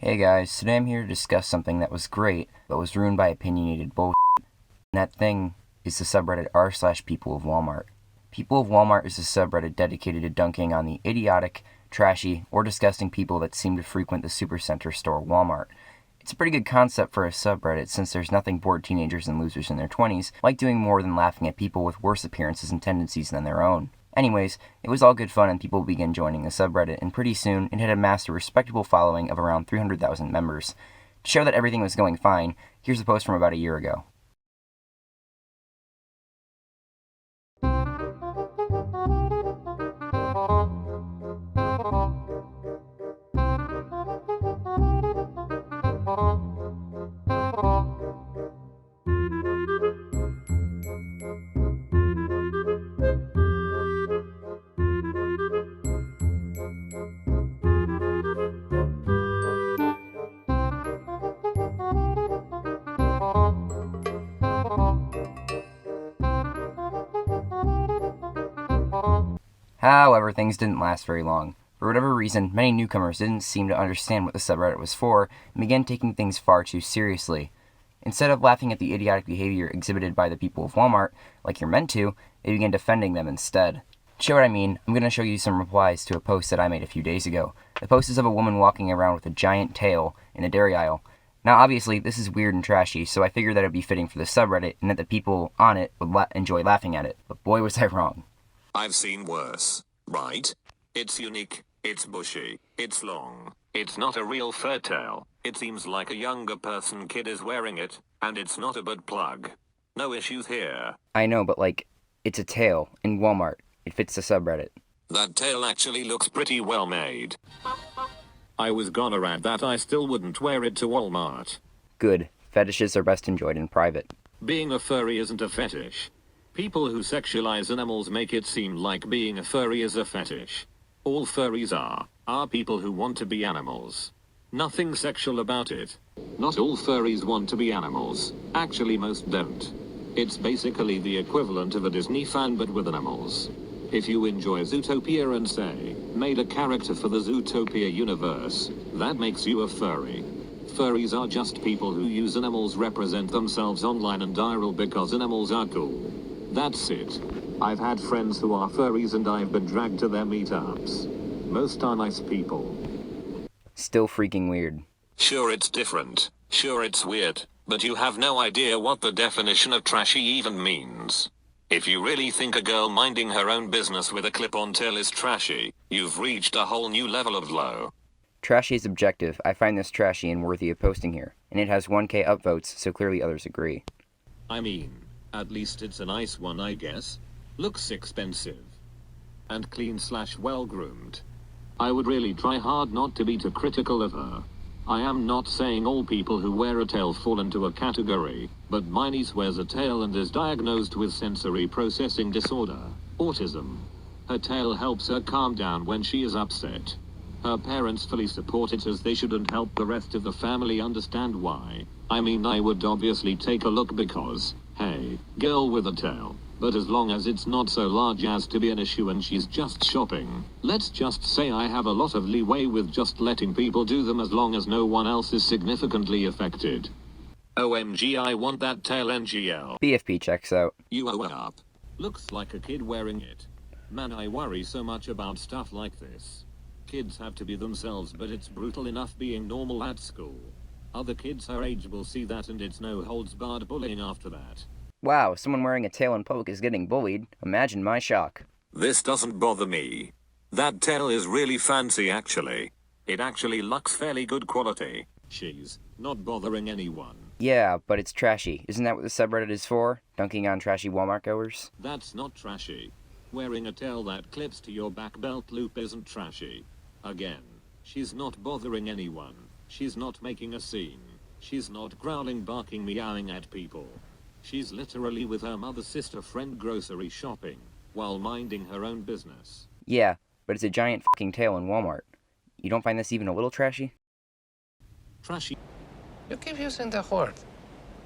Hey guys, today I'm here to discuss something that was great, but was ruined by opinionated bullshit. And that thing is the subreddit r/peopleofwalmart. People of Walmart is a subreddit dedicated to dunking on the idiotic, trashy, or disgusting people that seem to frequent the supercenter store Walmart. It's a pretty good concept for a subreddit since there's nothing bored teenagers and losers in their 20s like doing more than laughing at people with worse appearances and tendencies than their own. Anyways, it was all good fun and people began joining the subreddit, and pretty soon it had amassed a respectable following of around 300,000 members. To show that everything was going fine, here's a post from about a year ago. However, things didn't last very long. For whatever reason, many newcomers didn't seem to understand what the subreddit was for and began taking things far too seriously. Instead of laughing at the idiotic behavior exhibited by the people of Walmart, like you're meant to, they began defending them instead. To show what I mean, I'm going to show you some replies to a post that I made a few days ago. The post is of a woman walking around with a giant tail in a dairy aisle. Now obviously, this is weird and trashy, so I figured that it would be fitting for the subreddit and that the people on it would enjoy laughing at it. But boy was I wrong. I've seen worse, right? It's unique, it's bushy, it's long, it's not a real fur tail, it seems like a younger person kid is wearing it, and it's not a butt plug. No issues here. I know, but it's a tail in Walmart. It fits the subreddit. That tail actually looks pretty well made. I was gonna add that I still wouldn't wear it to Walmart. Good. Fetishes are best enjoyed in private. Being a furry isn't a fetish. People who sexualize animals make it seem like being a furry is a fetish. All furries are people who want to be animals. Nothing sexual about it. Not all furries want to be animals. Actually, most don't. It's basically the equivalent of a Disney fan but with animals. If you enjoy Zootopia and say, made a character for the Zootopia universe, that makes you a furry. Furries are just people who use animals represent themselves online and IRL because animals are cool. That's it. I've had friends who are furries and I've been dragged to their meetups. Most are nice people. Still freaking weird. Sure it's different, sure it's weird, but you have no idea what the definition of trashy even means. If you really think a girl minding her own business with a clip-on tail is trashy, you've reached a whole new level of low. Trashy is objective. I find this trashy and worthy of posting here, and it has 1K upvotes, so clearly others agree. I mean, at least it's a nice one, I guess. Looks expensive. And clean/well-groomed. I would really try hard not to be too critical of her. I am not saying all people who wear a tail fall into a category, but my niece wears a tail and is diagnosed with sensory processing disorder, autism. Her tail helps her calm down when she is upset. Her parents fully support it as they shouldn't help the rest of the family understand why. I mean, I would obviously take a look because, hey, girl with a tail. But as long as it's not so large as to be an issue and she's just shopping, let's just say I have a lot of leeway with just letting people do them as long as no one else is significantly affected. OMG, I want that tail NGL. BFP checks out. You owe up. Looks like a kid wearing it. Man, I worry so much about stuff like this. Kids have to be themselves, but it's brutal enough being normal at school. Other kids her age will see that and it's no holds barred bullying after that. Wow, someone wearing a tail in public is getting bullied. Imagine my shock. This doesn't bother me. That tail is really fancy actually. It actually looks fairly good quality. She's not bothering anyone. Yeah, but it's trashy. Isn't that what the subreddit is for? Dunking on trashy Walmart goers? That's not trashy. Wearing a tail that clips to your back belt loop isn't trashy. Again, she's not bothering anyone. She's not making a scene. She's not growling, barking, meowing at people. She's literally with her mother, sister, friend grocery shopping, while minding her own business. Yeah, but it's a giant fucking tail in Walmart. You don't find this even a little trashy? Trashy. You keep using the word.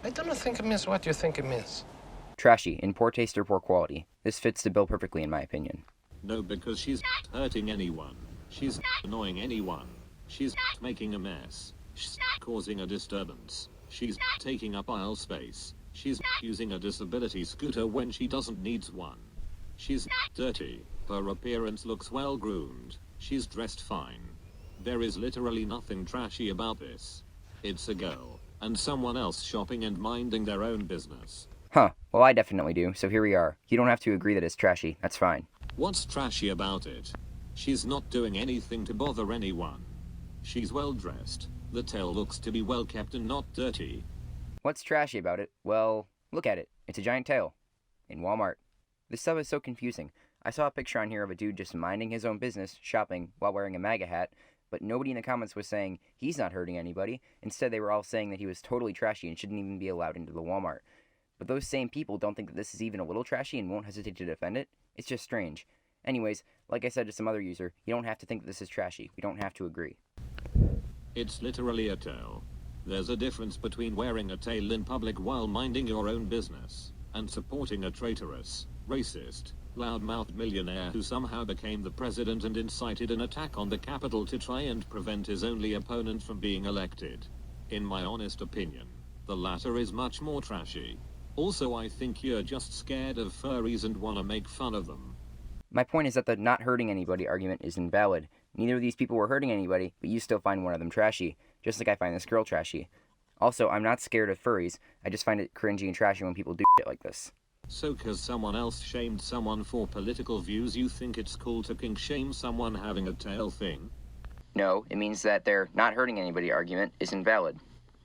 I don't think it means what you think it means. Trashy, in poor taste or poor quality. This fits the bill perfectly in my opinion. No, because she's not hurting anyone. She's not annoying anyone. She's not making a mess. She's causing a disturbance. She's taking up aisle space. She's using a disability scooter when she doesn't need one. She's dirty. Her appearance looks well groomed. She's dressed fine. There is literally nothing trashy about this. It's a girl, and someone else shopping and minding their own business. Huh, well I definitely do, so here we are. You don't have to agree that it's trashy, that's fine. What's trashy about it? She's not doing anything to bother anyone. She's well dressed. The tail looks to be well kept and not dirty. What's trashy about it? Well, look at it. It's a giant tail. In Walmart. This stuff is so confusing. I saw a picture on here of a dude just minding his own business, shopping, while wearing a MAGA hat, but nobody in the comments was saying he's not hurting anybody. Instead, they were all saying that he was totally trashy and shouldn't even be allowed into the Walmart. But those same people don't think that this is even a little trashy and won't hesitate to defend it. It's just strange. Anyways, like I said to some other user, you don't have to think that this is trashy. We don't have to agree. It's literally a tail. There's a difference between wearing a tail in public while minding your own business, and supporting a traitorous, racist, loudmouthed millionaire who somehow became the president and incited an attack on the Capitol to try and prevent his only opponent from being elected. In my honest opinion, the latter is much more trashy. Also, I think you're just scared of furries and want to make fun of them. My point is that the not hurting anybody argument is invalid. Neither of these people were hurting anybody, but you still find one of them trashy, just like I find this girl trashy. Also, I'm not scared of furries, I just find it cringy and trashy when people do shit like this. So cause someone else shamed someone for political views, you think it's cool to kink shame someone having a tail thing? No, it means that their not hurting anybody argument is invalid.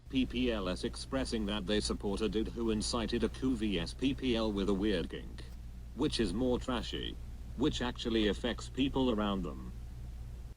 PPLS expressing that they support a dude who incited a coup vs PPL with a weird kink. Which is more trashy? Which actually affects people around them?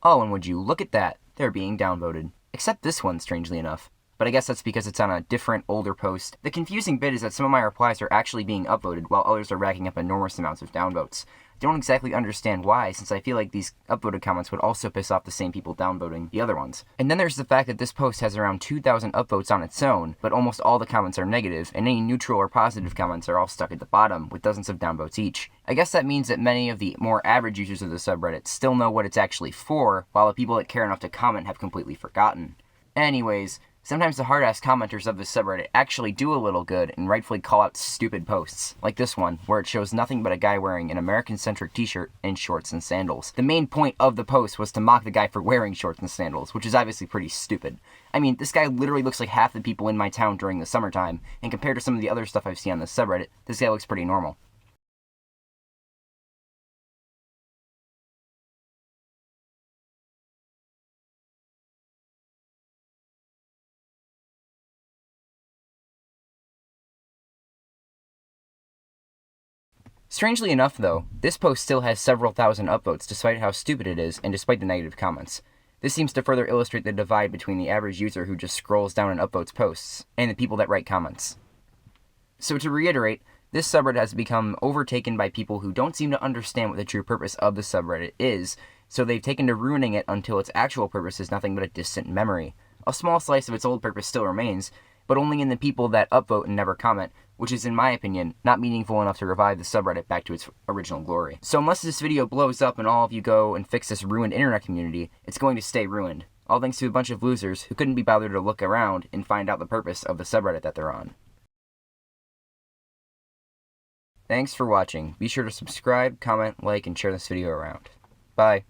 Oh, and would you look at that? They're being downvoted. Except this one, strangely enough. But I guess that's because it's on a different, older post. The confusing bit is that some of my replies are actually being upvoted, while others are racking up enormous amounts of downvotes. I don't exactly understand why, since I feel like these upvoted comments would also piss off the same people downvoting the other ones. And then there's the fact that this post has around 2,000 upvotes on its own, but almost all the comments are negative, and any neutral or positive comments are all stuck at the bottom, with dozens of downvotes each. I guess that means that many of the more average users of the subreddit still know what it's actually for, while the people that care enough to comment have completely forgotten. Anyways, sometimes the hard-ass commenters of this subreddit actually do a little good and rightfully call out stupid posts, like this one, where it shows nothing but a guy wearing an American-centric t-shirt and shorts and sandals. The main point of the post was to mock the guy for wearing shorts and sandals, which is obviously pretty stupid. I mean, this guy literally looks like half the people in my town during the summertime, and compared to some of the other stuff I've seen on this subreddit, this guy looks pretty normal. Strangely enough, though, this post still has several thousand upvotes despite how stupid it is and despite the negative comments. This seems to further illustrate the divide between the average user who just scrolls down and upvotes posts, and the people that write comments. So to reiterate, this subreddit has become overtaken by people who don't seem to understand what the true purpose of the subreddit is, so they've taken to ruining it until its actual purpose is nothing but a distant memory. A small slice of its old purpose still remains, but only in the people that upvote and never comment, which is, in my opinion, not meaningful enough to revive the subreddit back to its original glory. So unless this video blows up and all of you go and fix this ruined internet community, it's going to stay ruined. All thanks to a bunch of losers who couldn't be bothered to look around and find out the purpose of the subreddit that they're on. Thanks for watching. Be sure to subscribe, comment, like, and share this video around. Bye.